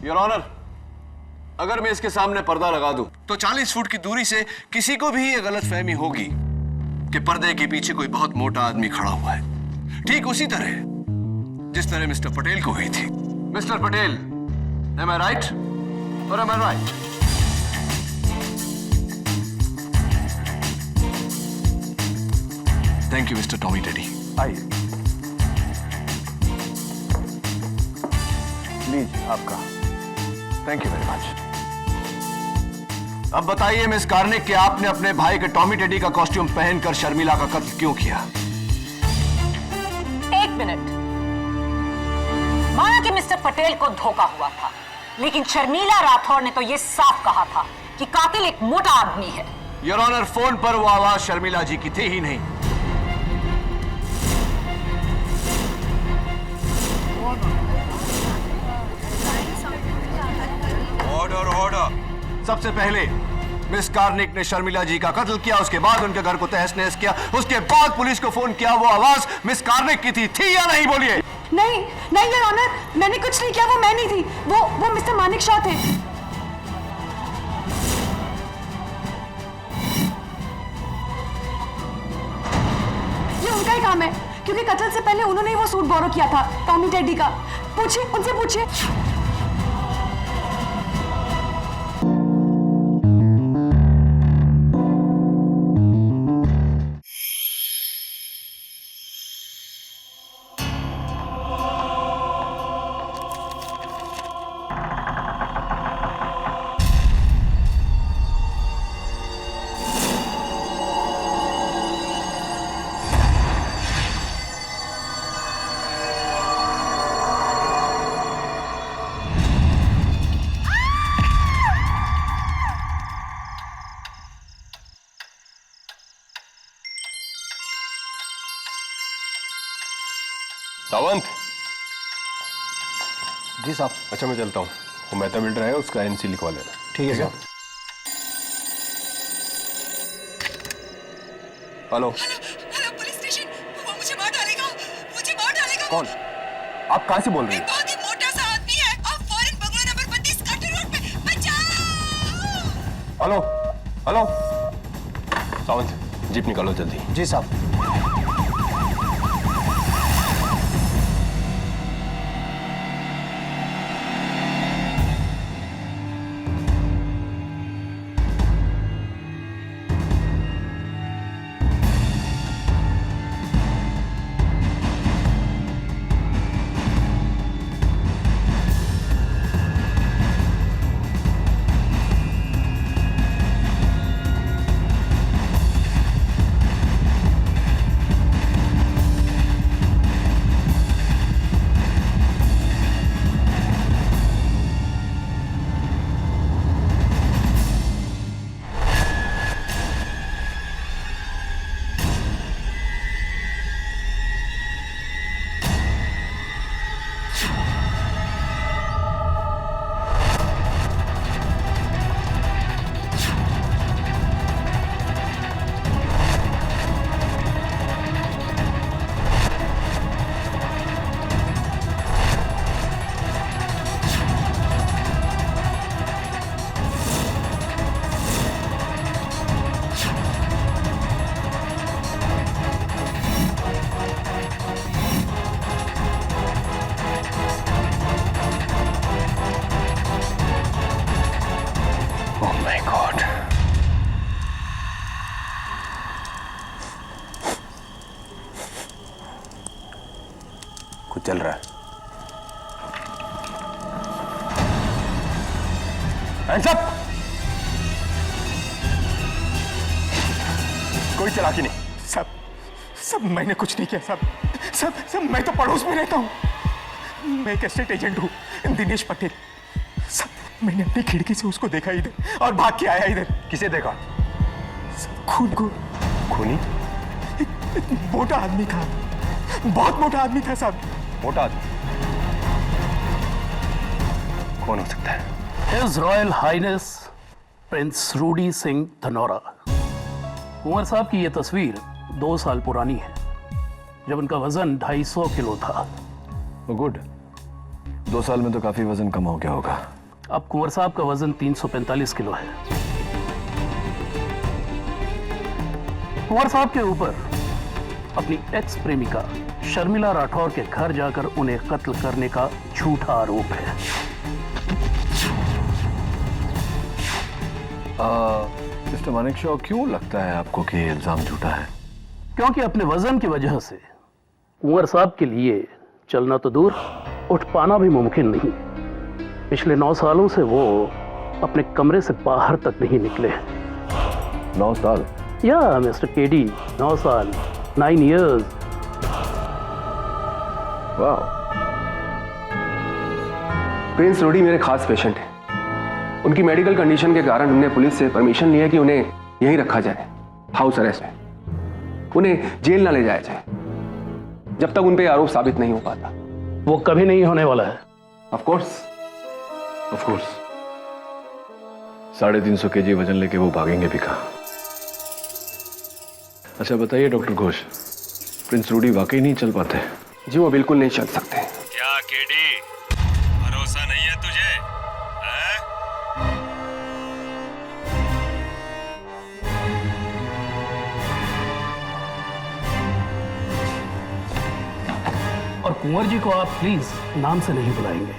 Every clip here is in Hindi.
योर ऑनर, अगर मैं इसके सामने पर्दा लगा दूं तो 40 फुट की दूरी से किसी को भी ये गलतफहमी होगी कि पर्दे के पीछे कोई बहुत मोटा आदमी खड़ा हुआ है, ठीक उसी तरह जिस तरह मिस्टर पटेल को हुई थी। Mister Patel, am I right or am I right? Thank you mister Tommy teddy. आइए, लीजिए आपका। Thank you very much. अब बताइए मिस कार्निक कि आपने अपने भाई के टॉमी टेडी का कॉस्ट्यूम पहनकर शर्मिला का कत्ल क्यों किया? एक मिनट। माना कि मिस्टर पटेल को धोखा हुआ था, लेकिन शर्मिला राठौर ने तो यह साफ कहा था कि कातिल एक मोटा आदमी है। योर ऑनर, फोन पर वो आवाज शर्मिला जी की थी ही नहीं। Order order. सबसे पहले मिस कार्निक ने शर्मिला जी का कत्ल किया, उसके बाद उनके घर को तहस नहस किया, उसके बाद पुलिस को फोन किया। वो आवाज मिस कार्निक की थी या नहीं? बोलिए। नहीं नहीं योर ऑनर, मैंने कुछ नहीं किया, वो मैं नहीं थी, वो मिस्टर मानिक शॉ थे। ये उनका ही काम है, क्योंकि कत्ल से पहले उन्होंने ही वो सूट बोरो किया था टॉमी टेडी का। पूछिए, उनसे पूछिए। सावंत। जी साहब। अच्छा मैं चलता हूँ, वो मेहता बिल्डर है, उसका एनसी लिखवा लेना। ठीक है साहब। हेलो हेलो पुलिस स्टेशन, वो मुझे मार डालेगा, मुझे मार डालेगा। कौन? आप कहाँ से बोल रही एक हैं? बहुत ही मोटा सा आदमी है और foreign bungalow number 32 Carter road पे। बचाओ। हेलो हेलो सावंत, जीप निकालो जल्दी। जी साहब। कुछ चल रहा है। Hands up! कोई चालाकी नहीं। सब मैंने कुछ नहीं किया सब मैं तो पड़ोस में रहता हूँ। मैं एक एस्टेट एजेंट हूँ, दिनेश पटेल। सब मैंने अपनी खिड़की से उसको देखा इधर और भाग के आया इधर। किसे देखा? खून को। खूनी? एक मोटा आदमी था, बहुत मोटा आदमी था साहब। मोटा आदमी? कौन हो सकता है? His Royal Highness Prince Rudy Singh Dhanaura. Umar साहब की यह तस्वीर 2 साल पुरानी है, जब उनका वजन 250 किलो था। गुड। 2 साल में तो काफी वजन कम हो गया होगा। अब कुंवर साहब का वजन 345 किलो है। कुंवर साहब के ऊपर अपनी एक्स प्रेमिका शर्मिला राठौर के घर जाकर उन्हें कत्ल करने का झूठा आरोप है। मिस्टर मानिक शॉ, क्यों लगता है आपको कि ये इल्जाम झूठा है? क्योंकि अपने वजन की वजह से कुंवर साहब के लिए चलना तो दूर, उठ पाना भी मुमकिन नहीं। पिछले 9 सालों से वो अपने कमरे से बाहर तक नहीं निकले। 9 साल? या मिस्टर केडी, 9 साल, 9 years। वाह। प्रिंस रूडी मेरे खास पेशेंट हैं। उनकी मेडिकल कंडीशन के कारण हमने पुलिस से परमिशन ली है कि उन्हें यहीं रखा जाए, हाउस अरेस्ट में। उन्हें जेल ना ले जाया जाए जब तक उन पे आरोप साबित नहीं हो पाता। वो कभी नहीं होने वाला है। Of course. 350 kg वजन लेके वो भागेंगे भी कहाँ? अच्छा बताइए डॉक्टर घोष, प्रिंस रूडी वाकई नहीं चल पाते? जी वो बिल्कुल नहीं चल सकते। क्या केडी, भरोसा नहीं है तुझे? हैं? और कुंवर जी को आप प्लीज नाम से नहीं बुलाएंगे।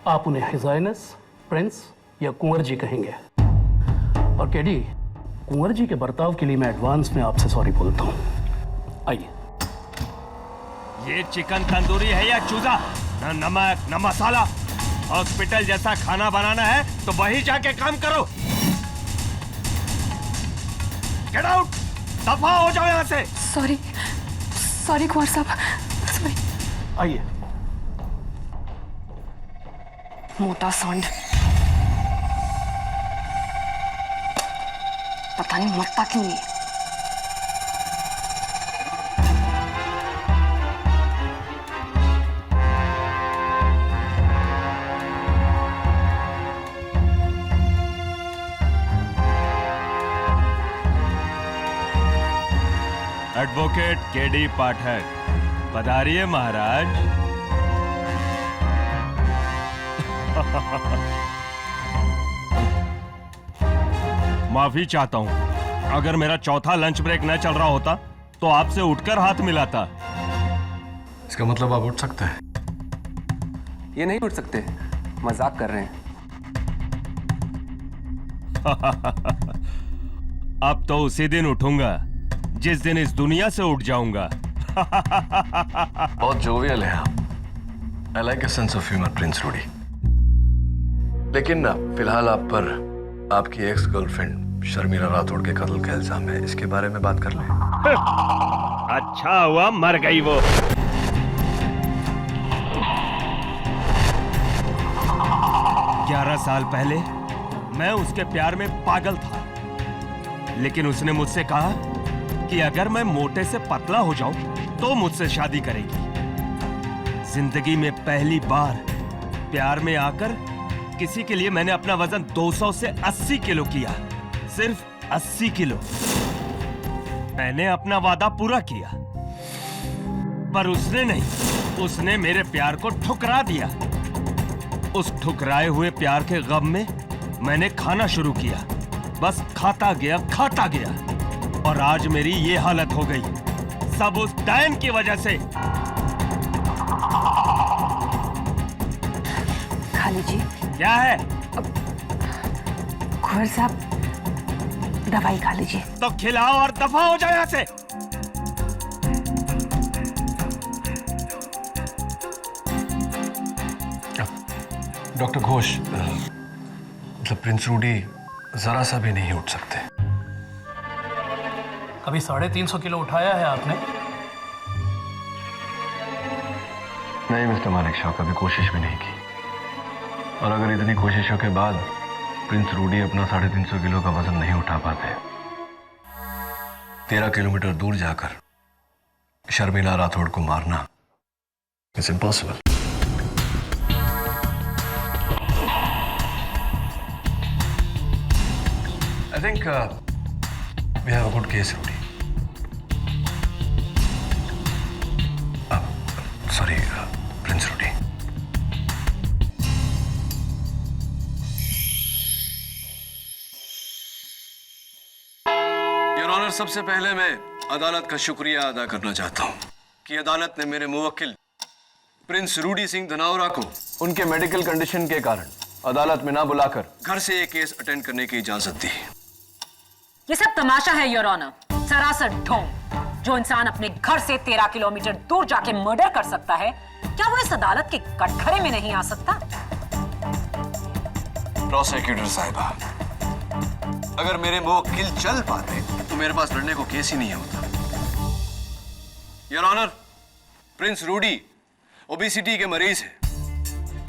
आप उन्हें हिज हाइनेस, प्रिंस या कुंवर जी कहेंगे। और केडी, कुंवर जी के बर्ताव के लिए मैं एडवांस में आपसे सॉरी बोलता हूं। आइए। ये चिकन तंदूरी है या चूजा? न नमक न मसाला। हॉस्पिटल जैसा खाना बनाना है तो वही जाके काम करो। गेट आउट, दफा हो जाओ यहाँ से। सॉरी कुंवर साहब, सॉरी। आइए। मोटा सांड, पता नहीं मरता क्यों नहीं। एडवोकेट केडी पाठक, पधारिए महाराज। माफी चाहता हूं, अगर मेरा चौथा लंच ब्रेक न चल रहा होता तो आपसे उठकर हाथ मिलाता। इसका मतलब आप उठ सकते हैं? ये नहीं उठ सकते, मजाक कर रहे हैं। अब तो उसी दिन उठूंगा जिस दिन इस दुनिया से उठ जाऊंगा। बहुत जोवियल है आप। I like a sense of humour Prince Rudy. लेकिन फिलहाल आप पर आपकी एक्स गर्लफ्रेंड शर्मिला राठौड़ के कत्ल का इल्जाम है, इसके बारे में बात कर लें। अच्छा हुआ मर गई वो। ग्यारह साल पहले मैं उसके प्यार में पागल था, लेकिन उसने मुझसे कहा कि अगर मैं मोटे से पतला हो जाऊं तो मुझसे शादी करेगी। जिंदगी में पहली बार प्यार में आकर किसी के लिए मैंने अपना वजन 200 से 80 किलो किया, सिर्फ 80 किलो। मैंने अपना वादा पूरा किया, पर उसने नहीं, उसने मेरे प्यार को ठुकरा दिया। उस ठुकराए हुए प्यार के गम में मैंने खाना शुरू किया, बस खाता गया और आज मेरी ये हालत हो गई, सब उस डैन की वजह से। खा लीजिए। क्या है? कुंवर साहब, दवाई खा लीजिए। तो खिलाओ और दफा हो जाए यहाँ से। डॉक्टर घोष, मतलब प्रिंस रूडी जरा सा भी नहीं उठ सकते। कभी 350 किलो उठाया है आपने? नहीं मिस्टर मानिक शॉ, कभी कोशिश भी नहीं की। और अगर इतनी कोशिशों के बाद प्रिंस रूडी अपना 350 किलो का वजन नहीं उठा पाते, 13 किलोमीटर दूर जाकर शर्मिला राठौड़ को मारना it's impossible. I think we have a good case, Rudy. Sorry, Prince Rudy. Honour, सबसे पहले मैं अदालत का शुक्रिया अदा करना चाहता हूं कि अदालत ने मेरे मुवक्किल प्रिंस रूडी सिंह धनावरा को उनके मेडिकल कंडीशन के कारण अदालत में ना बुलाकर घर से ये केस अटेंड करने की इजाजत दी। ये सब तमाशा है योर ऑनर, सरासर ढोंग। जो इंसान अपने घर से 13 किलोमीटर दूर जाके मर्डर कर सकता है, क्या वो इस अदालत के कटघरे में नहीं आ सकता? प्रोसिक्यूटर साहिबा, अगर मेरे मुवक्किल चल पाते तो मेरे पास लड़ने को केस ही नहीं होता। Your honour, prince Rudy obesity के मरीज है।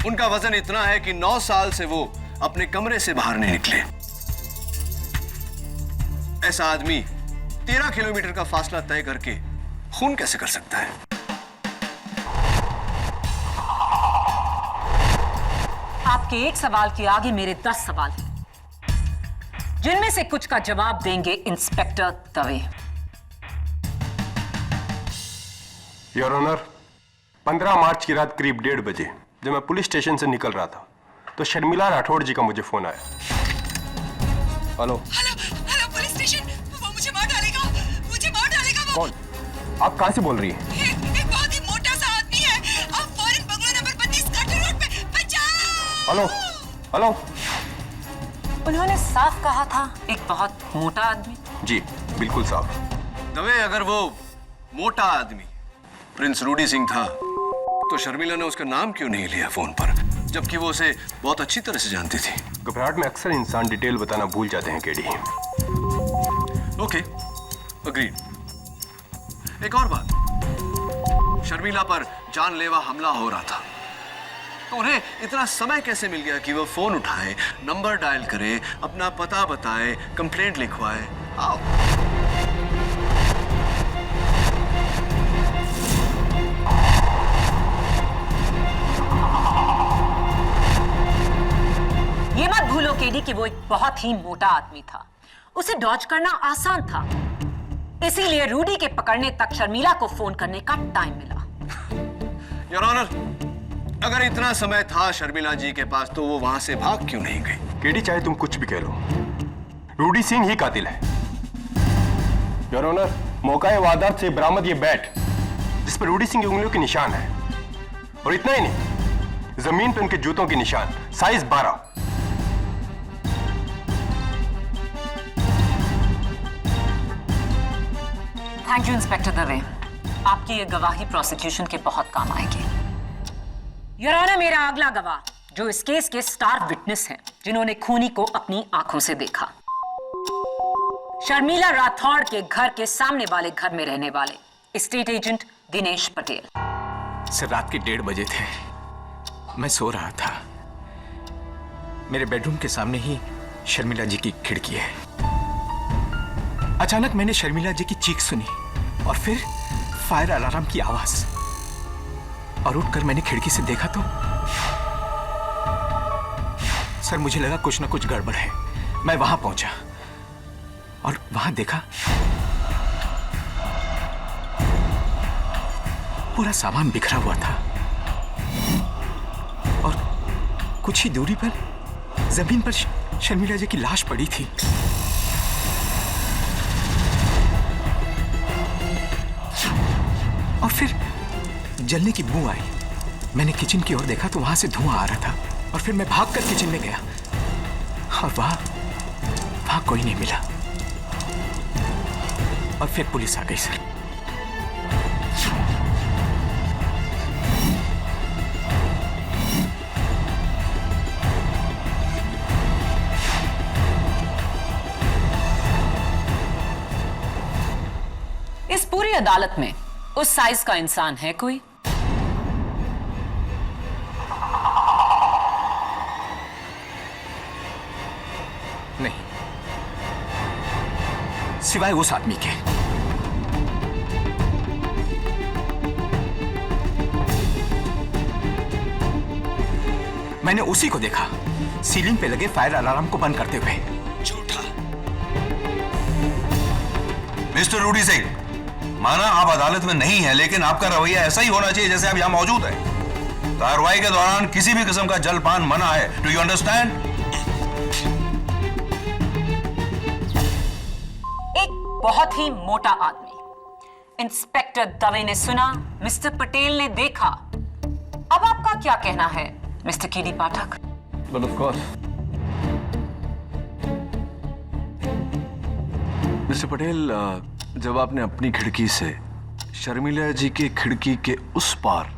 उनका वजन इतना है कि 9 साल से वो अपने कमरे से बाहर नहीं निकले। ऐसा आदमी 13 किलोमीटर का फासला तय करके खून कैसे कर सकता है? आपके एक सवाल के आगे मेरे 10 सवाल हैं, जिनमें से कुछ का जवाब देंगे इंस्पेक्टर दवे। योर ऑनर, 15 मार्च की रात करीब 1:30 बजे जब मैं पुलिस स्टेशन से निकल रहा था तो शर्मिला राठौड़ जी का मुझे फोन आया। हेलो हेलो पुलिस स्टेशन, वो मुझे मार डालेगा, मुझे मार डालेगा वो। कौन? आप कहां से बोल रही हैं? एक बहुत ही मोटा सा आदमी है, अब foreign bungalow number 32 Carter road पे। बचाओ। Hello hello. उन्होंने साफ कहा था एक बहुत मोटा आदमी। जी बिल्कुल साफ। दवे, अगर वो मोटा आदमी प्रिंस रूडी सिंह था तो शर्मिला ने उसका नाम क्यों नहीं लिया फोन पर, जबकि वो उसे बहुत अच्छी तरह से जानती थी? घबराहट में अक्सर इंसान डिटेल बताना भूल जाते हैं केडी। Okay, agreed. एक और बात, शर्मिला पर जानलेवा हमला हो रहा था, तो उन्हें इतना समय कैसे मिल गया कि वो फोन उठाए, नंबर डायल करे, अपना पता बताए, कंप्लेंट लिखवाए? आओ। ये मत भूलो केडी कि वो एक बहुत ही मोटा आदमी था। उसे डॉज करना आसान था, इसीलिए रूडी के पकड़ने तक शर्मिला को फोन करने का टाइम मिला। योर ऑनर, अगर इतना समय था शर्मिला जी के पास तो वो वहां से भाग क्यों नहीं गई? केडी, चाहे तुम कुछ भी कह लो, रूडी सिंह ही कातिल है। योर ऑनर, मौका वारदात से बरामद ये बैट जिस पर रूडी सिंह की उंगलियों के निशान है, और इतना ही नहीं, जमीन पे उनके जूतों के निशान, size 12। Thank you inspector Dave, आपकी ये गवाही प्रोसिक्यूशन के बहुत काम आएगी। योर ऑनर, मेरा अगला गवाह जो इस केस के स्टार विटनेस हैं, जिन्होंने खूनी को अपनी आंखों से देखा, शर्मिला राठौड़ के घर के सामने वाले घर में रहने वाले state agent Dinesh Patel. Sir, रात के 1:30 बजे थे, मैं सो रहा था। मेरे बेडरूम के सामने ही शर्मिला जी की खिड़की है। अचानक मैंने शर्मिला जी की चीख सुनी और फिर फायर अलार्म की आवाज, और उठकर मैंने खिड़की से देखा तो सर मुझे लगा कुछ ना कुछ गड़बड़ है। मैं वहां पहुंचा और वहां देखा पूरा सामान बिखरा हुआ था और कुछ ही दूरी पर जमीन पर शर्मिला जी की लाश पड़ी थी। और फिर जलने की बू आई। मैंने किचन की ओर देखा तो वहां से धुआं आ रहा था, और फिर मैं भागकर किचन में गया और वहां कोई नहीं मिला। और फिर पुलिस आ गई सर। इस पूरी अदालत में उस साइज का इंसान है कोई? नहीं, सिवाय उस आदमी के। मैंने उसी को देखा सीलिंग पे लगे फायर अलार्म को बंद करते हुए। झूठा। मिस्टर रूडी सिंह, माना आप अदालत में नहीं है, लेकिन आपका रवैया ऐसा ही होना चाहिए जैसे आप यहां मौजूद हैं। कार्रवाई के दौरान किसी भी किस्म का जलपान मना है। Do you understand? एक बहुत ही मोटा आदमी। इंस्पेक्टर दवे ने सुना, मिस्टर पटेल ने देखा। अब आपका क्या कहना है mister KD Pathak? But of course. Mister Patel, जब आपने अपनी खिड़की से शर्मिला जी के खिड़की के उस पार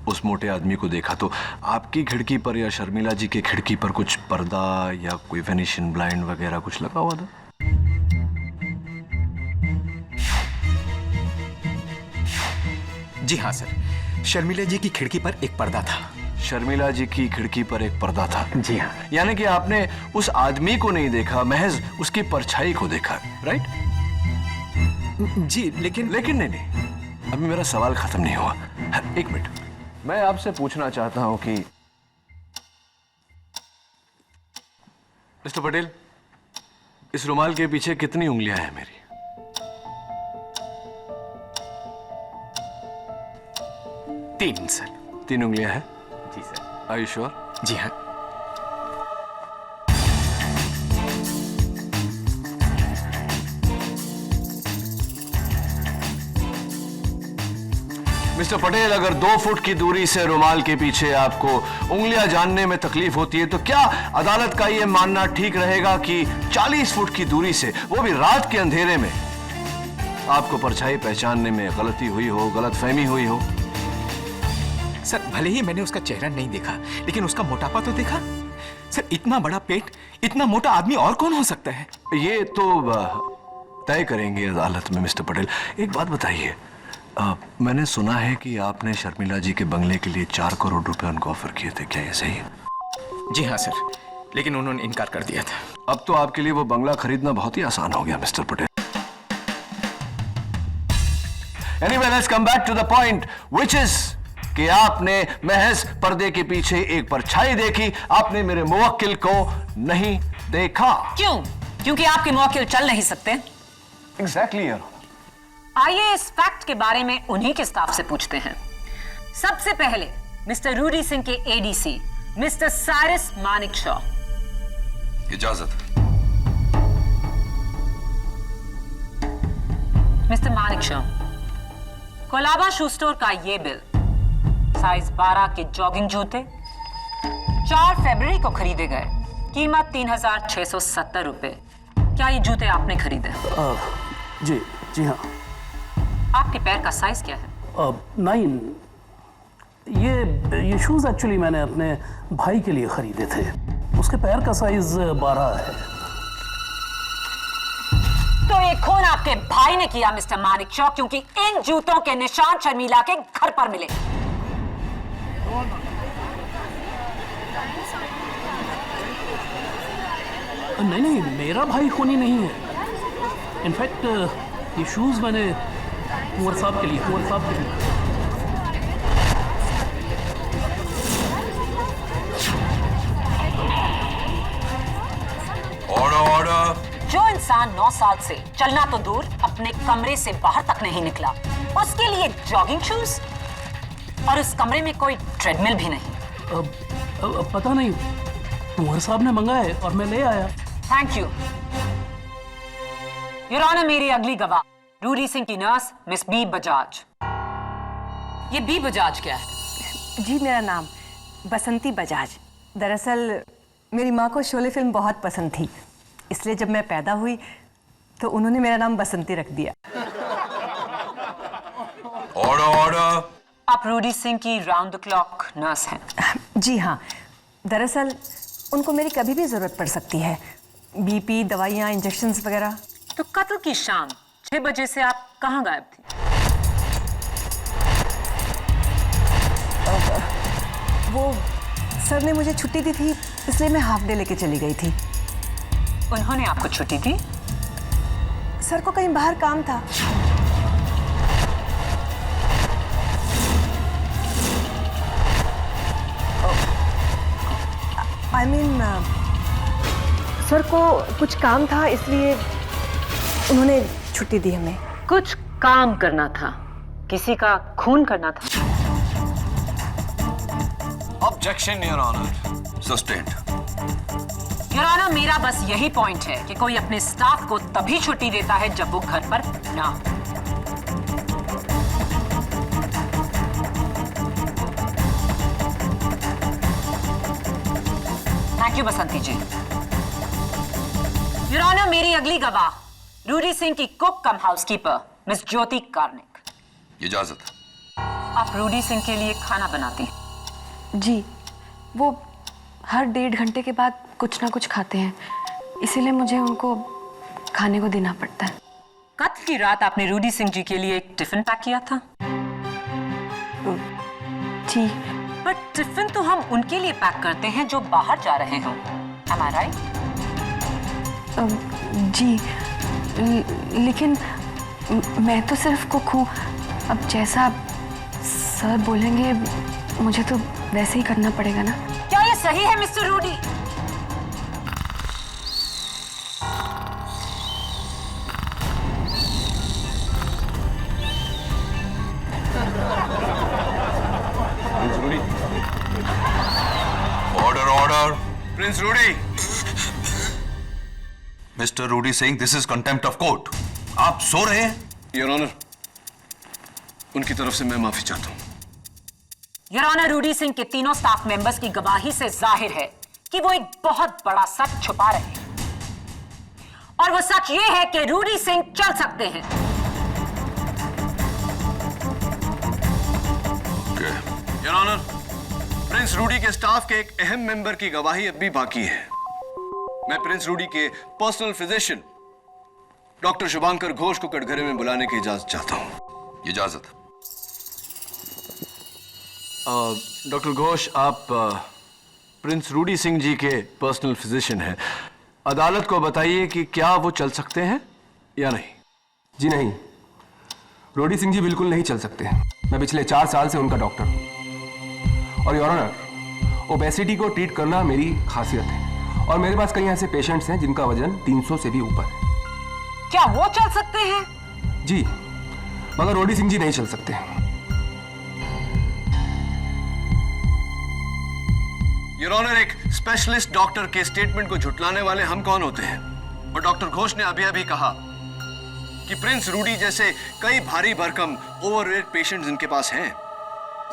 उस मोटे आदमी को देखा, तो आपकी खिड़की पर या शर्मिला जी के खिड़की पर कुछ पर्दा या कोई वेनिशियन ब्लाइंड वगैरह कुछ लगा हुआ था? जी हाँ सर, शर्मिला जी की खिड़की पर एक पर्दा था। शर्मिला जी की खिड़की पर एक पर्दा था? जी हाँ। यानी कि आपने उस आदमी को नहीं देखा, महज उसकी परछाई को देखा, राइट? जी, लेकिन नहीं, अभी मेरा सवाल खत्म नहीं हुआ। एक मिनट, मैं आपसे पूछना चाहता हूं कि मिस्टर पटेल, इस रुमाल के पीछे कितनी उंगलियां हैं मेरी? 3 सर। 3 उंगलियां हैं? जी सर। Are you sure? जी हाँ। मिस्टर पटेल, अगर 2 फुट की दूरी से रुमाल के पीछे आपको उंगलियां जानने में तकलीफ होती है, तो क्या अदालत का यह मानना ठीक रहेगा कि 40 फुट की दूरी से, वो भी रात के अंधेरे में, आपको परछाई पहचानने में गलती हुई हो, गलतफहमी हुई हो? सर, भले ही मैंने उसका चेहरा नहीं देखा, लेकिन उसका मोटापा तो देखा। सर, इतना बड़ा पेट, इतना मोटा आदमी और कौन हो सकता है? ये तो तय करेंगे अदालत में। मिस्टर पटेल, एक बात बताइए, मैंने सुना है कि आपने शर्मिला जी के बंगले के लिए 4 करोड़ रुपए उनको ऑफर किए थे, क्या ये सही है? जी हाँ सर, लेकिन उन्होंने इनकार कर दिया था। अब तो आपके लिए वो बंगला खरीदना बहुत ही आसान हो गया mister Patel. Anyway, let's come back to the point, which is कि आपने महज पर्दे के पीछे एक परछाई देखी, आपने मेरे मुवक्किल को नहीं देखा। क्यों? क्योंकि आपके मुवक्किल चल नहीं सकते। Exactly, यार। आइए इस फैक्ट के बारे में उन्हीं के स्टाफ से पूछते हैं। सबसे पहले मिस्टर रूडी सिंह के एडीसी मिस्टर साइरस मानिकशॉ। इजाजत। Mister Manekshaw, Colaba shoe store का ये बिल, साइज 12 के जॉगिंग जूते 4 फरवरी को खरीदे गए, कीमत 3670 रुपए। क्या ये जूते आपने खरीदे? जी हाँ। आपके पैर का साइज क्या है? 9। ये शूज एक्चुअली मैंने अपने भाई के लिए खरीदे थे, उसके पैर का साइज 12 है। तो ये खून आपके भाई ने किया मिस्टर मानिकशॉ, क्योंकि इन जूतों के निशान शर्मिला के घर पर मिले। नहीं, मेरा भाई खूनी नहीं है। इनफैक्ट ये शूज मैंने कुंवर साहब के लिए ऑर्डर। जो इंसान 9 साल से चलना तो दूर अपने कमरे से बाहर तक नहीं निकला, उसके लिए जॉगिंग शूज, और उस कमरे में कोई ट्रेडमिल भी नहीं। पता नहीं, कुंवर साहब ने मंगाए और मैं ले आया। Thank you your honour. मेरी अगली गवाह रूडी सिंह की नर्स मिस बी बजाज। ये बी बजाज क्या है? जी, मेरा नाम बसंती बजाज। दरअसल मेरी माँ को शोले फिल्म बहुत पसंद थी, इसलिए जब मैं पैदा हुई तो उन्होंने मेरा नाम बसंती रख दिया। ऑर्डर। आप रूडी सिंह की राउंड द क्लॉक नर्स हैं? जी हाँ, दरअसल उनको मेरी कभी भी जरूरत पड़ सकती है, बीपी, दवाइयाँ, इंजेक्शंस वगैरह। तो कत्ल की शाम 6 बजे से आप कहाँ गायब थी? वो सर ने मुझे छुट्टी दी थी, इसलिए मैं हाफ डे लेके चली गई थी। उन्होंने आपको छुट्टी दी? सर को कहीं बाहर काम था। I mean, सर को कुछ काम था, इसलिए उन्होंने छुट्टी दी हमें। कुछ काम करना था? किसी का खून करना था? Objection your honour. Sustained. Your honour, मेरा बस यही पॉइंट है कि कोई अपने स्टाफ को तभी छुट्टी देता है जब वो घर पर ना हो। Thank you Basanti ji. Your honour, मेरी अगली गवाह रूडी सिंह की cook cum housekeeper miss Jyoti Karnik. इजाजत। आप रूडी सिंह के लिए खाना बनाती हैं? जी, वो हर 1.5 घंटे के बाद कुछ ना कुछ खाते हैं, इसीलिए मुझे उनको खाने को देना पड़ता है। कत्ल की रात आपने रूडी सिंह जी के लिए एक टिफिन पैक किया था? जी। पर टिफिन तो हम उनके लिए पैक करते हैं जो बाहर जा रहे हों। Am I right? जी, लेकिन मैं तो सिर्फ कुक हूँ। अब जैसा सर बोलेंगे मुझे तो वैसे ही करना पड़ेगा ना। क्या ये सही है mister Rudy? Order order. Prince Rudy. Mister Rudy Singh, this is contempt of court. आप सो रहे हैं? योर ऑनर, उनकी तरफ से मैं माफी चाहता हूं। योर ऑनर, रूडी सिंह के तीनों स्टाफ मेंबर्स की गवाही से जाहिर है कि वो एक बहुत बड़ा सच छुपा रहे हैं, और वो सच ये है कि रूडी सिंह चल सकते हैं। योर ऑनर, प्रिंस रूडी के स्टाफ के एक अहम मेंबर की गवाही अब भी बाकी है। मैं प्रिंस रूडी के personal physician doctor Shubhankar Ghosh को कटघरे में बुलाने की इजाजत चाहता हूं। इजाजत। डॉक्टर घोष, आप प्रिंस रूडी सिंह जी के पर्सनल फिजिशियन हैं। अदालत को बताइए कि क्या वो चल सकते हैं या नहीं। जी नहीं, रूडी सिंह जी बिल्कुल नहीं चल सकते। मैं पिछले 4 साल से उनका डॉक्टर हूं, और योर ऑनर, ओबेसिटी को ट्रीट करना मेरी खासियत है, और मेरे पास कई ऐसे पेशेंट्स हैं जिनका वजन 300 से भी ऊपर है। क्या वो चल सकते हैं? जी, मगर रूडी सिंह जी नहीं चल सकते। योर ऑनर, एक स्पेशलिस्ट डॉक्टर के स्टेटमेंट को झुटलाने वाले हम कौन होते हैं? और डॉक्टर घोष ने अभी अभी कहा कि प्रिंस रूडी जैसे कई भारी भरकम ओवरवेट पेशेंट्स इनके पास हैं।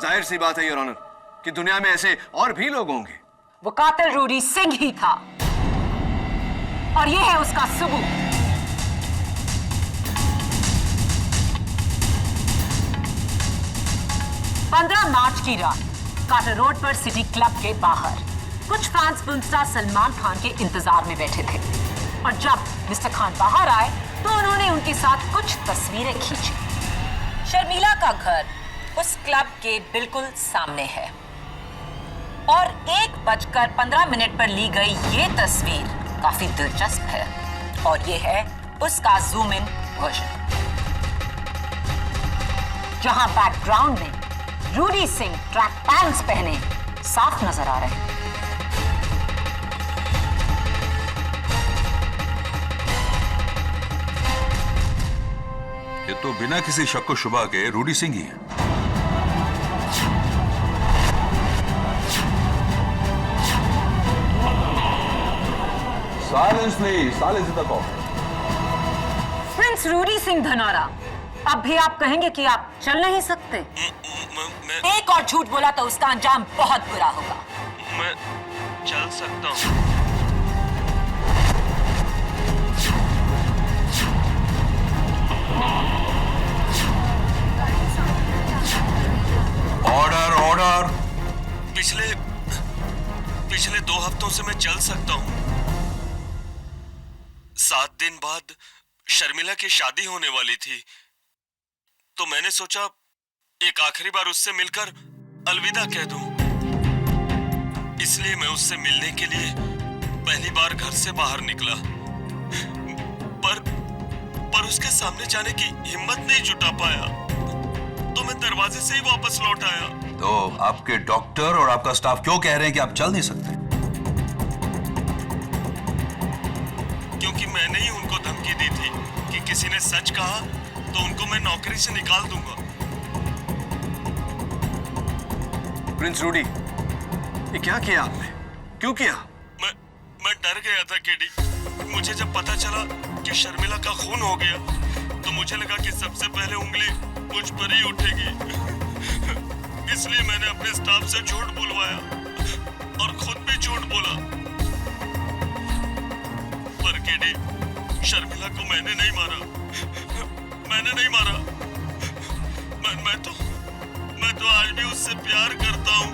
जाहिर सी बात है योर ऑनर कि दुनिया में ऐसे और भी लोग होंगे। वो कातिल रूडी सिंह ही था, और ये है उसका सबूत। मार्च की रात कार्टर रोड पर सिटी क्लब के बाहर कुछ fans film star Salman Khan के इंतजार में बैठे थे, और जब मिस्टर खान बाहर आए तो उन्होंने उनके साथ कुछ तस्वीरें खींची। शर्मिला का घर उस क्लब के बिल्कुल सामने है, और 1:15 पर ली गई ये तस्वीर काफी दिलचस्प है, और ये है उसका जूम इन वर्जन, जहां बैकग्राउंड में रूडी सिंह ट्रैक पैंट्स पहने साफ नजर आ रहे हैं। ये तो बिना किसी शक शुबा के रूडी सिंह ही है। Silence please, silence in the court. Prince Rudy Singh Dhanaura, अब भी आप कहेंगे कि आप चल नहीं सकते? एक और झूठ बोला तो उसका अंजाम बहुत बुरा होगा। मैं चल सकता हूँ। Order order. पिछले 2 हफ्तों से मैं चल सकता हूँ। 7 दिन बाद शर्मिला की शादी होने वाली थी, तो मैंने सोचा एक आखिरी बार उससे मिलकर अलविदा कह दूं। इसलिए मैं उससे मिलने के लिए पहली बार घर से बाहर निकला, पर उसके सामने जाने की हिम्मत नहीं जुटा पाया, तो मैं दरवाजे से ही वापस लौट आया। तो आपके डॉक्टर और आपका स्टाफ क्यों कह रहे हैं कि आप चल नहीं सकते? क्योंकि मैंने ही उनको धमकी दी थी कि किसी ने सच कहा तो उनको मैं नौकरी से निकाल दूंगा। प्रिंस रूडी, ये क्या किया आपने? क्यों किया? मैं डर गया था केडी। मुझे जब पता चला कि शर्मिला का खून हो गया तो मुझे लगा कि सबसे पहले उंगली मुझ पर ही उठेगी। इसलिए मैंने अपने स्टाफ से झूठ बुलवाया और खुद भी झूठ बोला। पर केडी, शर्मिला को मैंने नहीं मारा। मैंने नहीं मारा। मैं तो आज भी उससे प्यार करता हूँ।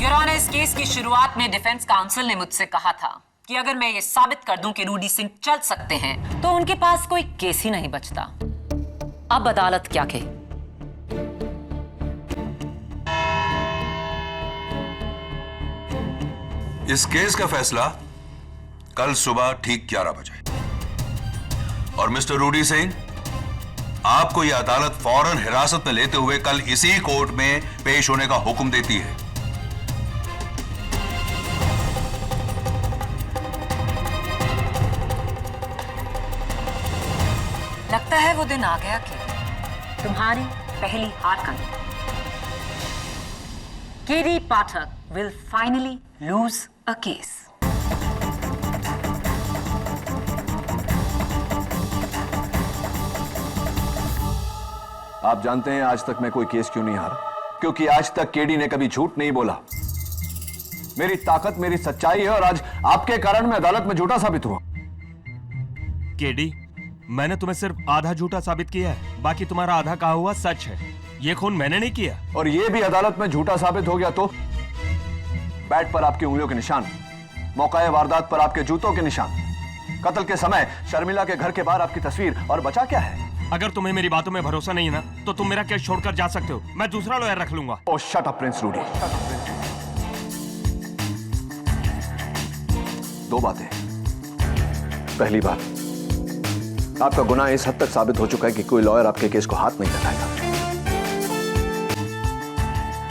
योर ऑनर, इस केस की शुरुआत में डिफेंस काउंसिल ने मुझसे कहा था कि अगर मैं ये साबित कर दूं कि रूडी सिंह चल सकते हैं तो उनके पास कोई केस ही नहीं बचता। अब अदालत क्या कहे? इस केस का फैसला कल सुबह ठीक 11 बजे। और मिस्टर रूडी सिंह, आपको यह अदालत फौरन हिरासत में लेते हुए कल इसी कोर्ट में पेश होने का हुक्म देती है। लगता है वो दिन आ गया कि तुम्हारी पहली हार का दिन। KD Pathak will finally lose a case. आप जानते हैं आज तक मैं कोई केस क्यों नहीं हारा? क्योंकि आज तक केडी ने कभी झूठ नहीं बोला। मेरी ताकत मेरी सच्चाई है और आज आपके कारण मैं अदालत में झूठा साबित हुआ। केडी, मैंने तुम्हें सिर्फ आधा झूठा साबित किया है, बाकी तुम्हारा आधा कहा हुआ सच है। ये खून मैंने नहीं किया। और ये भी अदालत में झूठा साबित हो गया तो बैट पर आपकी उंगलियों के निशान, मौका वारदात पर आपके जूतों के निशान, कत्ल के समय शर्मिला के घर के बाहर आपकी तस्वीर, और बचा क्या है? अगर तुम्हें मेरी बातों में भरोसा नहीं है ना, तो तुम मेरा केस छोड़कर जा सकते हो। मैं दूसरा लॉयर रख लूंगा। ओह शट अप प्रिंस रूडी। दो बातें। पहली बात, आपका गुनाह इस हद तक साबित हो चुका है कि कोई लॉयर आपके केस को हाथ नहीं लगाएगा।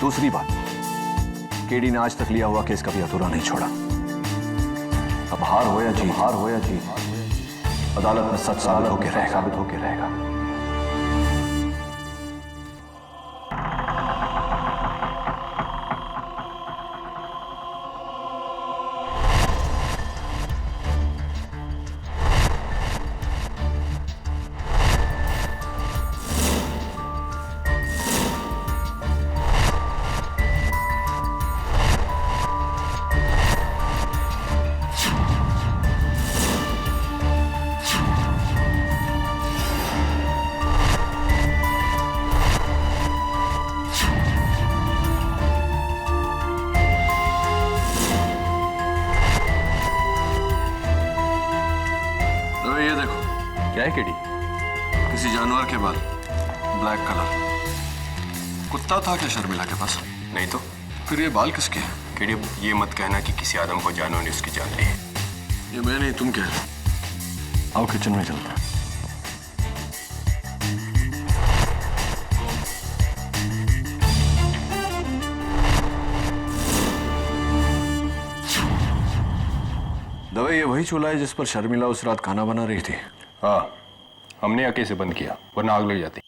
दूसरी बात, केडी ने आज तक लिया हुआ केस कभी अधूरा नहीं छोड़ा। अब हार हो या जीत, अदालत में सच साबित होकर रहेगा। ये देखो, क्या है केडी? किसी जानवर के बाल, ब्लैक कलर। कुत्ता था क्या शर्मिला के पास? नहीं तो फिर ये बाल किसके हैं? केडी, ये मत कहना कि किसी आदम को जानवर ने उसकी जान ली है। ये मैं नहीं, तुम कह रहे। आओ किचन में चलते हैं। दवा, ये वही चूल्हा है जिस पर शर्मिला उस रात खाना बना रही थी? हाँ, हमने आके से बंद किया, वरना आग लग जाती।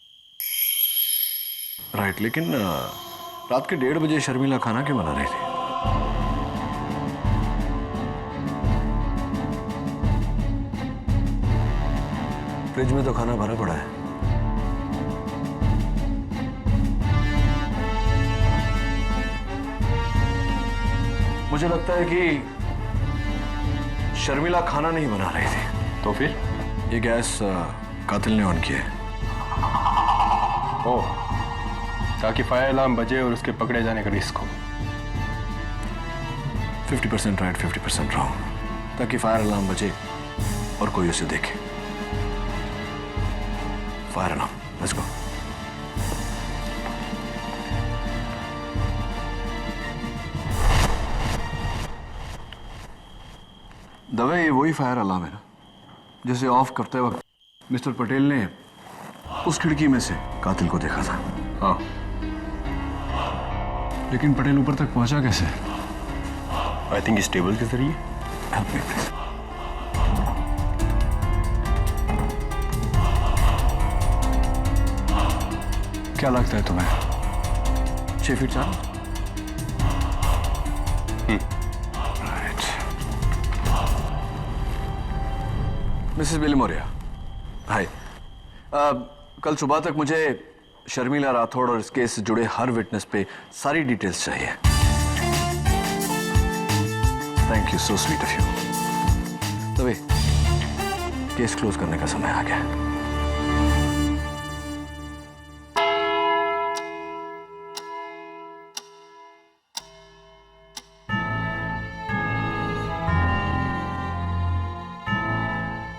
राइट, लेकिन रात के 1:30 बजे शर्मिला खाना क्यों बना रही थी? फ्रिज में तो खाना भरा पड़ा है। मुझे लगता है कि शर्मिला खाना नहीं बना रही थी। तो फिर ये गैस कातिल ने ऑन की है। ओह, ताकि फायर अलार्म बजे और उसके पकड़े जाने का रिस्क हो। 50% राइट, 50% रॉन्ग, ताकि फायर अलार्म बजे और कोई उसे देखे। Fire alarm, let's go. दवा, ये वही फायर अलार्म है ना जिसे ऑफ करते वक्त मिस्टर पटेल ने उस खिड़की में से कातिल को देखा था? हाँ, लेकिन पटेल ऊपर तक पहुंचा कैसे? आई थिंक इस टेबल के जरिए। Help me please. क्या लगता है तुम्हें? 6 फीट 4? राइट। मिसेस बिलिमोरिया, हाय। कल सुबह तक मुझे शर्मिला राठौड़ और इस केस से जुड़े हर विटनेस पे सारी डिटेल्स चाहिए। Thank you, so sweet of you. तभी केस क्लोज करने का समय आ गया।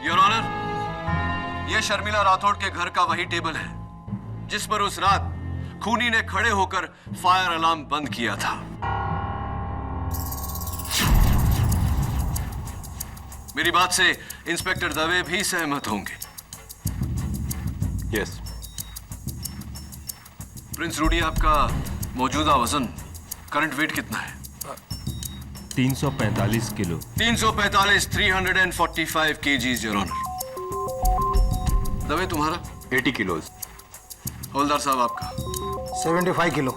योर ऑनर, यह शर्मिला राठौड़ के घर का वही टेबल है जिस पर उस रात खूनी ने खड़े होकर फायर अलार्म बंद किया था। मेरी बात से इंस्पेक्टर दवे भी सहमत होंगे। यस। प्रिंस रूडी, आपका मौजूदा वजन, करंट वेट कितना है? 345 kilo. 345, 345 kgs, your honour. Dave तुम्हारा? 80 किलोज। हवलदार साहब आपका? 75 किलो।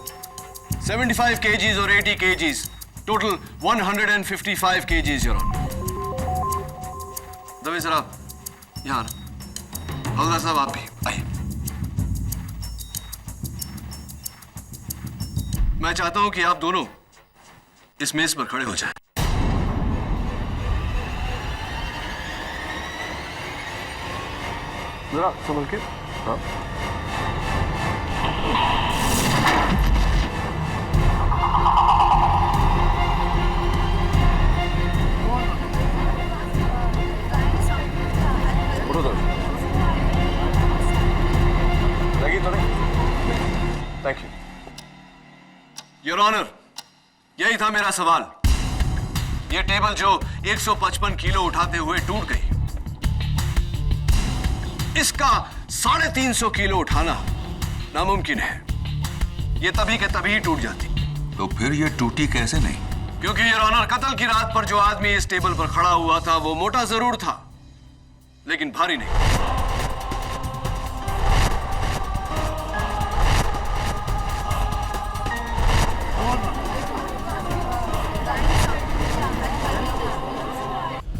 75 kgs और 80 kgs, total 155 kgs, your honour. Dave जरा यहाँ आना। हवलदार साहब आप भी आइए। मैं चाहता हूं कि आप दोनों इस मेज पर खड़े हो जाएं। जरा संभल के। हाँ। लगी तो नहीं? Thank you your honour. यही था मेरा सवाल। यह टेबल जो 155 किलो उठाते हुए टूट गई, इसका 350 किलो उठाना नामुमकिन है। यह तभी के तभी टूट जाती। तो फिर यह टूटी कैसे नहीं? क्योंकि योर ऑनर, कत्ल की रात पर जो आदमी इस टेबल पर खड़ा हुआ था वो मोटा जरूर था, लेकिन भारी नहीं।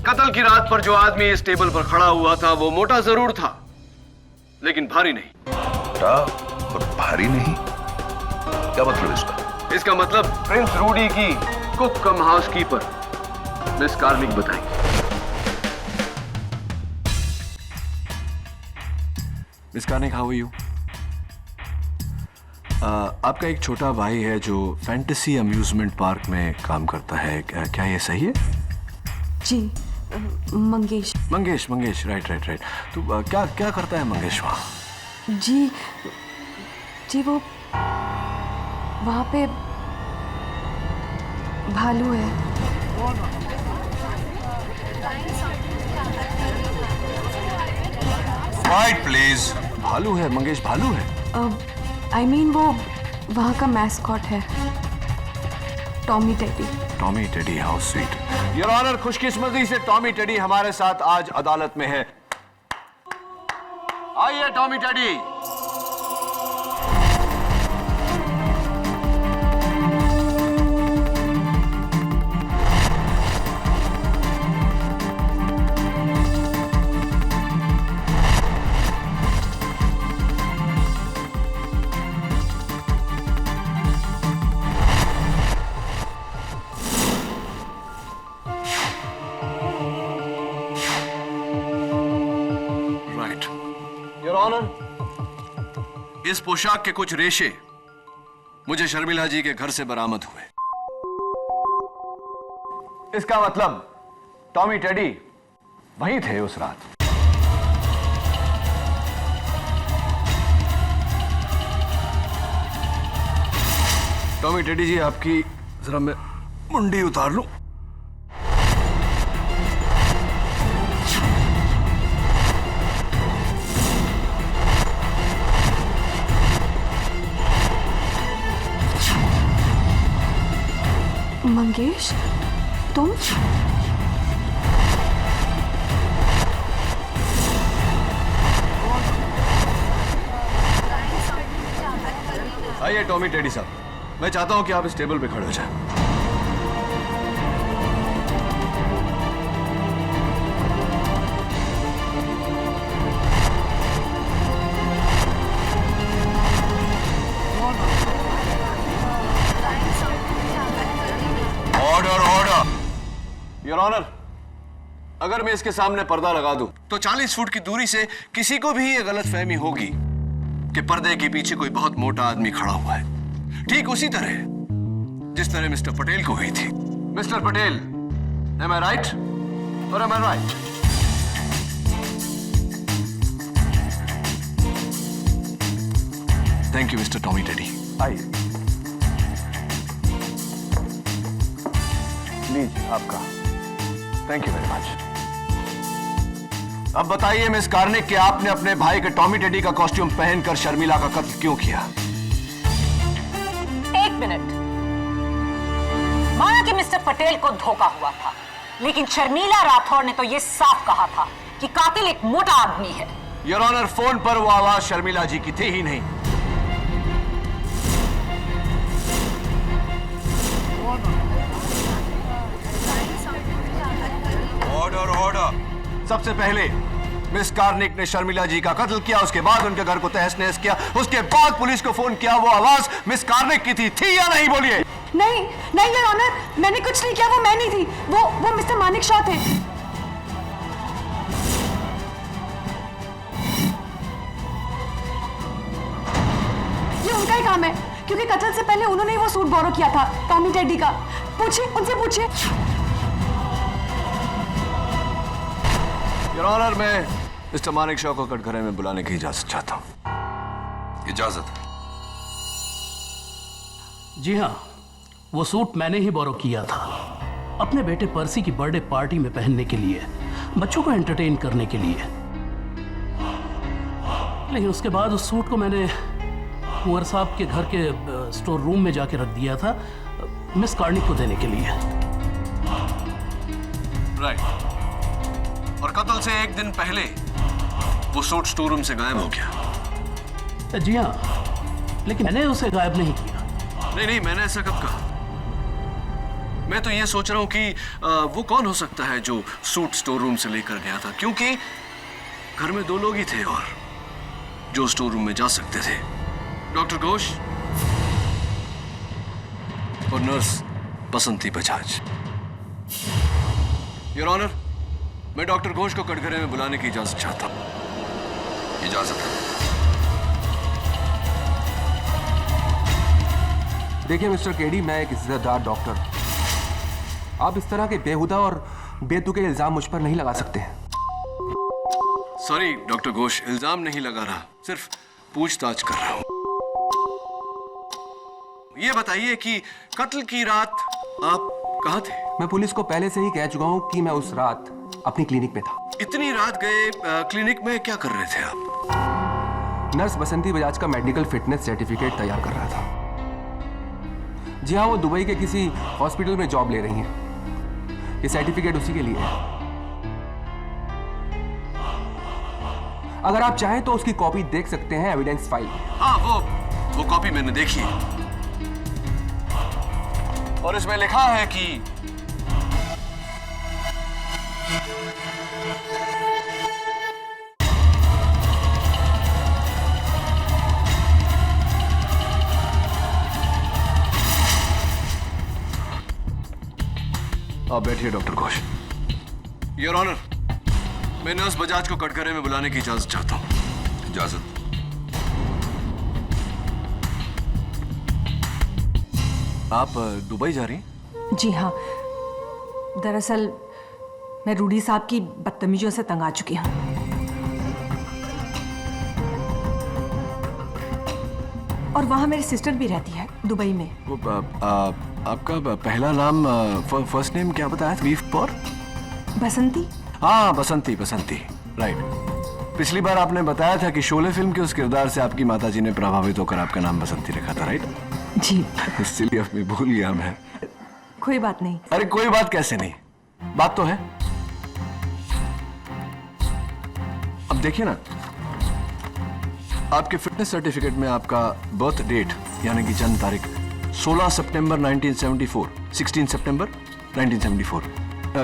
कत्ल की रात पर जो आदमी इस टेबल पर खड़ा हुआ था वो मोटा जरूर था, लेकिन भारी नहीं। मोटा और भारी नहीं? क्या मतलब इसका? इसका मतलब प्रिंस रूडी की कुक कम हाउसकीपर मिस कार्मिक बताएंगे। मिस कार्मिक, हाउ आर यू? आपका एक छोटा भाई है जो फैंटेसी अम्यूजमेंट पार्क में काम करता है, क्या ये सही है? जी, Mangesh. Mangesh, Mangesh, right right right. तो क्या क्या करता है मंगेश वहां? जी वो वहां पे भालू है। Right please. भालू है मंगेश, भालू है? आई मीन वो वहां का मैस्कॉट है, Tommy Teddy. Tommy Teddy, how sweet. Your honour, खुशकिस्मती से टॉमी टेडी हमारे साथ आज अदालत में है। आइए टॉमी टेडी। इस पोशाक के कुछ रेशे मुझे शर्मिला जी के घर से बरामद हुए। इसका मतलब टॉमी टेडी वहीं थे उस रात। टॉमी टेडी जी, आपकी जरा मैं मुंडी उतार लूं। मंगेश, तुम? आइए टॉमी टेडी साहब, मैं चाहता हूं कि आप इस टेबल पे खड़े हो जाएं। योर ऑनर, अगर मैं इसके सामने पर्दा लगा दूं तो 40 फुट की दूरी से किसी को भी ये गलतफहमी होगी कि पर्दे के पीछे कोई बहुत मोटा आदमी खड़ा हुआ है, ठीक उसी तरह जिस तरह मिस्टर पटेल को हुई थी। Mister Patel, am I right or am I right? Thank you, Mr. Tommy Teddy. आइए लीजिए आपका। Thank you very much. अब बताइए मिस कार्निक कि आपने अपने भाई के टॉमी टेडी का कॉस्ट्यूम पहनकर शर्मिला का कत्ल क्यों किया? एक मिनट। माना कि मिस्टर पटेल को धोखा हुआ था, लेकिन शर्मिला राठौर ने तो यह साफ कहा था कि कातिल एक मोटा आदमी है। योर ऑनर, फोन पर वो आवाज शर्मिला जी की थी ही नहीं। Order order. सबसे पहले मिस कार्निक ने शर्मिला जी का कत्ल किया, उसके बाद उनके घर को तहस नहस किया, उसके बाद पुलिस को फोन किया। वो आवाज मिस कार्निक की थी या नहीं? बोलिए। नहीं नहीं योर ऑनर, मैंने कुछ नहीं किया, वो मैं नहीं थी, वो मिस्टर मानिक शॉ थे। ये उनका ही काम है, क्योंकि कत्ल से पहले उन्होंने ही वो सूट बोरो किया था टॉमी टेडी का। पूछिए, उनसे पूछिए। योर ऑनर, मैं मिस्टर मानिक शॉ को कटघरे में बुलाने की इजाजत चाहता हूं। इजाजत। जी हाँ, वो सूट मैंने ही बोरो किया था अपने बेटे पर्सी की बर्थडे पार्टी में पहनने के लिए, बच्चों को एंटरटेन करने के लिए। लेकिन उसके बाद उस सूट को मैंने कुंवर साहब के घर के स्टोर रूम में जाके रख दिया था मिस कार्निक को देने के लिए। राइट। और कत्ल से एक दिन पहले वो सूट स्टोर रूम से गायब हो गया। जी हाँ, लेकिन मैंने उसे गायब नहीं किया। नहीं, मैंने ऐसा कब कहा? मैं तो ये सोच रहा हूं कि वो कौन हो सकता है जो सूट स्टोर रूम से लेकर गया था, क्योंकि घर में 2 लोग ही थे और जो स्टोर रूम में जा सकते थे, डॉक्टर घोष और nurse Basanti Bajaj. Your honour, मैं डॉक्टर घोष को कटघरे में बुलाने की इजाजत चाहता हूं। इजाजत है। देखिए मिस्टर केडी, मैं एक इज्जतदार डॉक्टर, आप इस तरह के बेहुदा और बेतुके इल्जाम मुझ पर नहीं लगा सकते। सॉरी डॉक्टर घोष, इल्जाम नहीं लगा रहा, सिर्फ पूछताछ कर रहा हूं। ये बताइए कि कत्ल की रात आप कहां थे? मैं पुलिस को पहले से ही कह चुका हूं कि मैं उस रात अपनी क्लिनिक पे था। इतनी रात गए क्लिनिक में, क्या कर रहे थे आप? नर्स बसंती बजाज का मेडिकल फिटनेस सर्टिफिकेट तैयार कर रहा था। जी हाँ, वो दुबई के किसी हॉस्पिटल में जॉब ले रही हैं। ये सर्टिफिकेट उसी के लिए है। अगर आप चाहें तो उसकी कॉपी देख सकते हैं एविडेंस फाइल। हाँ, वो कॉपी मैंने देखी है और इसमें लिखा है कि आप बैठिए डॉक्टर घोष। योर ऑनर, मैं नर्स बजाज को कटघरे में बुलाने की इजाजत चाहता हूं। इजाजत। आप दुबई जा रही? जी हाँ, दरअसल मैं रूडी साहब की बदतमीजियों से तंग आ चुकी हूँ। और वहाँ मेरी सिस्टर भी रहती है दुबई में। वो आपका पहला नाम, फर्स्ट नेम क्या बताया? बीफ पर बसंती। हाँ, बसंती, राइट। पिछली बार आपने बताया था कि शोले फिल्म के उस किरदार से आपकी माताजी ने प्रभावित होकर आपका नाम बसंती रखा था, राइट? जी। इसलिए अब मैं भूल गया मैं। कोई बात नहीं। अरे कोई बात कैसे नहीं, बात तो है। अब देखिए ना, आपके फिटनेस सर्टिफिकेट में आपका बर्थ डेट यानी कि जन्म तारीख 16 सितंबर 1974, 16 सितंबर 1974।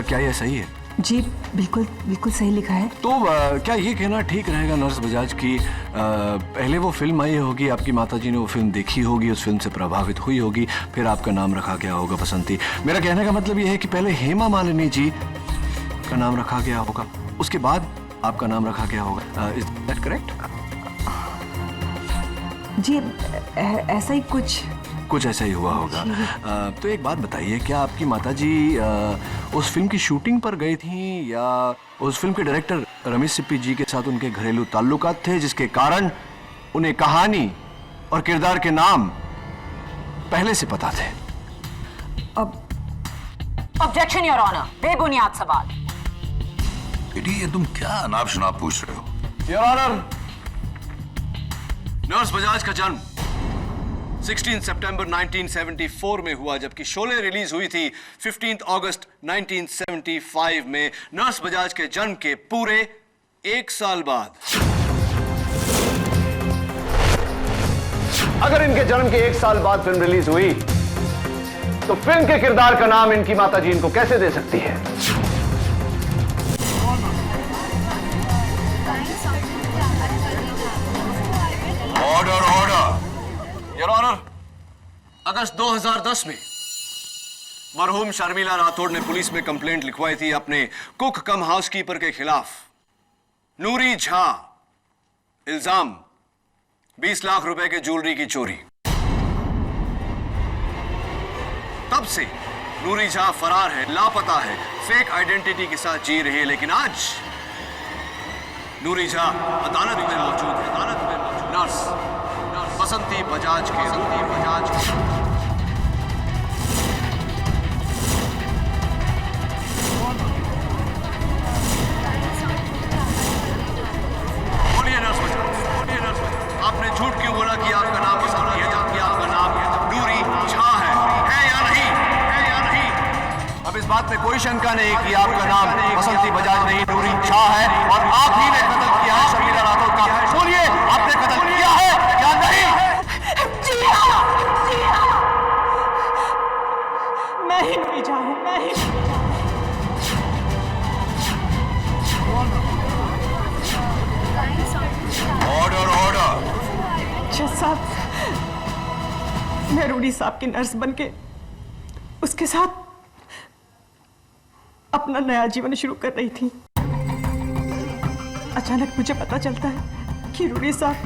क्या यह सही है? जी बिल्कुल बिल्कुल सही लिखा है। तो क्या ये कहना ठीक रहेगा नर्स बजाज की पहले वो फिल्म आई होगी, आपकी माताजी ने वो फिल्म देखी होगी, उस फिल्म से प्रभावित हुई होगी, फिर आपका नाम रखा गया होगा बसंती। मेरा कहने का मतलब ये है कि पहले हेमा मालिनी जी का नाम रखा गया होगा, उसके बाद आपका नाम रखा गया होगा। Is that correct? जी ऐसा ही कुछ ऐसा ही हुआ होगा। तो एक बात बताइए, क्या आपकी माताजी उस फिल्म की शूटिंग पर गई थी या उस फिल्म के डायरेक्टर रमेश सिप्पी जी के साथ उनके घरेलू ताल्लुकात थे जिसके कारण उन्हें कहानी और किरदार के नाम पहले से पता थे? ऑब्जेक्शन योर ऑनर, बेबुनियाद सवाल। बेटी ये तुम क्या अनाप शनाप पूछ रहे हो? योर ऑनर, नर्स बजाज का जन्म 16 सितंबर 1974 में हुआ, जबकि शोले रिलीज हुई थी 15 अगस्त 1975 में। नर्स बजाज के जन्म के पूरे 1 साल बाद। अगर इनके जन्म के 1 साल बाद फिल्म रिलीज हुई तो फिल्म के किरदार का नाम इनकी माताजी इनको कैसे दे सकती है? Order order. योर ऑनर, अगस्त 2010 में मरहूम शर्मिला राठौड़ ने पुलिस में कंप्लेंट लिखवाई थी अपने कुक कम हाउसकीपर के खिलाफ। नूरी झा, इल्जाम 20 लाख रुपए के ज्वेलरी की चोरी। तब से नूरी झा फरार है, लापता है, फेक आइडेंटिटी के साथ जी रही है। लेकिन आज नूरी झा अदालत में मौजूद है। नर्स बसंती बजाज के बोलिए नर्स बजाज, आपने झूठ क्यों बोला कि आपका नाम बसंती है जबकि आपका नाम नूरी झा है या नहीं? अब इस बात में कोई शंका नहीं कि आपका नाम बसंती बजाज नहीं, नूरी झा है, और आप ही ने कत्ल किया है शर्मिला राठौड़ का। बोलिए, आपने कत्ल किया है या नहीं? जी हाँ, मैं ही नहीं जाऊं, मैं ही ऑर्डर ऑर्डर। जज साहब, मैं रूडी साहब की नर्स बनके उसके साथ अपना नया जीवन शुरू कर रही थी। अचानक मुझे पता चलता है कि रूडी साहब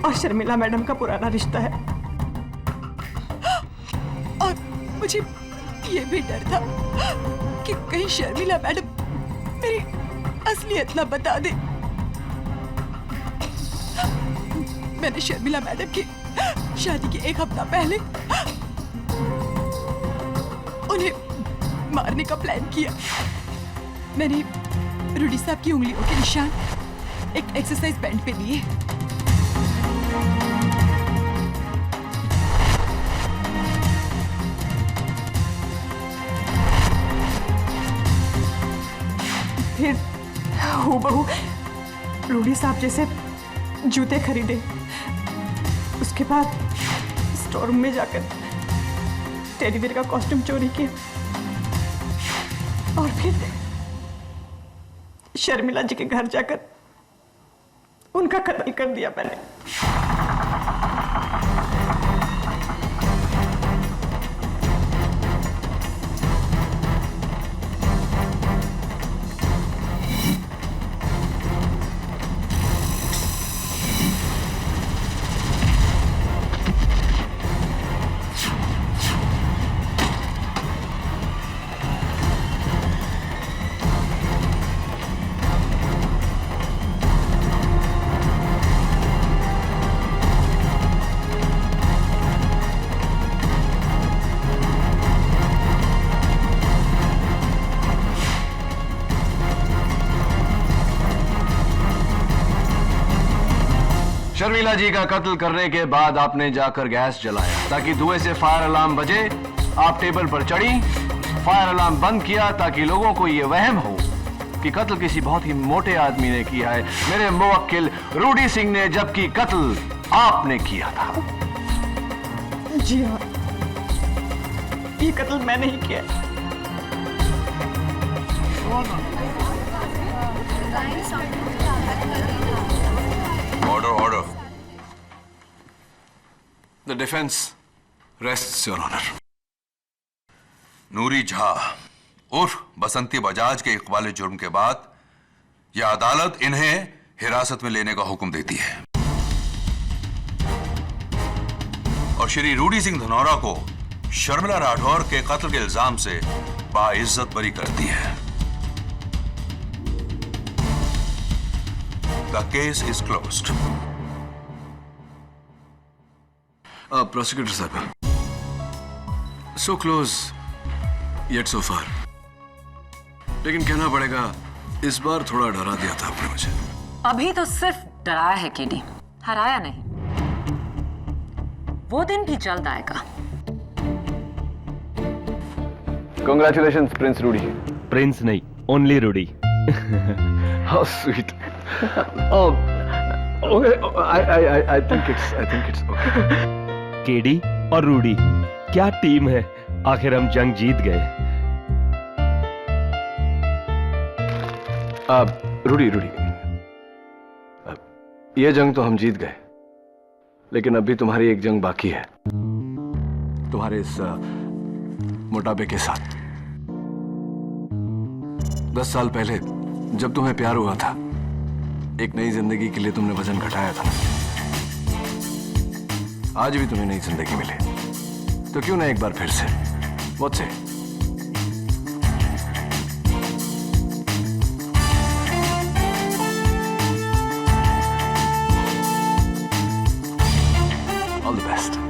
और शर्मिला मैडम का पुराना रिश्ता है, और मुझे ये भी डर था कि कहीं शर्मिला मैडम मेरी असलियत ना बता दे। मैंने शर्मिला मैडम की शादी के 1 हफ्ता पहले उन्हें मारने का प्लान किया। मैंने रूडी साहब की उंगलियों के निशान एक एक्सरसाइज बैंड पे लिए। फिर हूबहू रूडी साहब जैसे जूते खरीदे। उसके बाद स्टोर रूम में जाकर टेडी बेयर का कॉस्ट्यूम चोरी किया और फिर शर्मिला जी के घर जाकर उनका कत्ल कर दिया मैंने। शर्मिला जी का कत्ल करने के बाद आपने जाकर गैस जलाया ताकि धुएं से फायर अलार्म बजे। आप टेबल पर चढ़ी, फायर अलार्म बंद किया ताकि लोगों को यह वहम हो कि कत्ल किसी बहुत ही मोटे आदमी ने किया है, मेरे मुवक्किल रूडी सिंह ने, जबकि कत्ल आपने किया था। जी हाँ, ये कत्ल मैंने ही किया। Order order. The defence rests your honour. Noori Jha उर्फ बसंती बजाज के इकबाल जुर्म के बाद यह अदालत इन्हें हिरासत में लेने का हुक्म देती है और श्री रूडी सिंह धनौरा को शर्मिला राठौर के कत्ल के इल्जाम से बाइज्जत बरी करती है। The case is closed. Prosecutor साहब, सो क्लोज येट सो फार। लेकिन कहना पड़ेगा इस बार थोड़ा डरा दिया था आपने मुझे। अभी तो सिर्फ डराया है केडी, हराया नहीं। वो दिन भी जल्द आएगा। Congratulations, Prince Rudy. प्रिंस नहीं, only Rudy. How sweet. Oh, okay. I think it's okay. KD और रूडी क्या टीम है। आखिर हम जंग जीत गए। रूडी ये जंग तो हम जीत गए, लेकिन अभी तुम्हारी एक जंग बाकी है, तुम्हारे इस मोटापे के साथ। 10 साल पहले जब तुम्हें प्यार हुआ था, एक नई जिंदगी के लिए तुमने वजन घटाया था। आज भी तुम्हें नई जिंदगी मिले तो क्यों ना एक बार फिर से मुझसे ऑल द बेस्ट।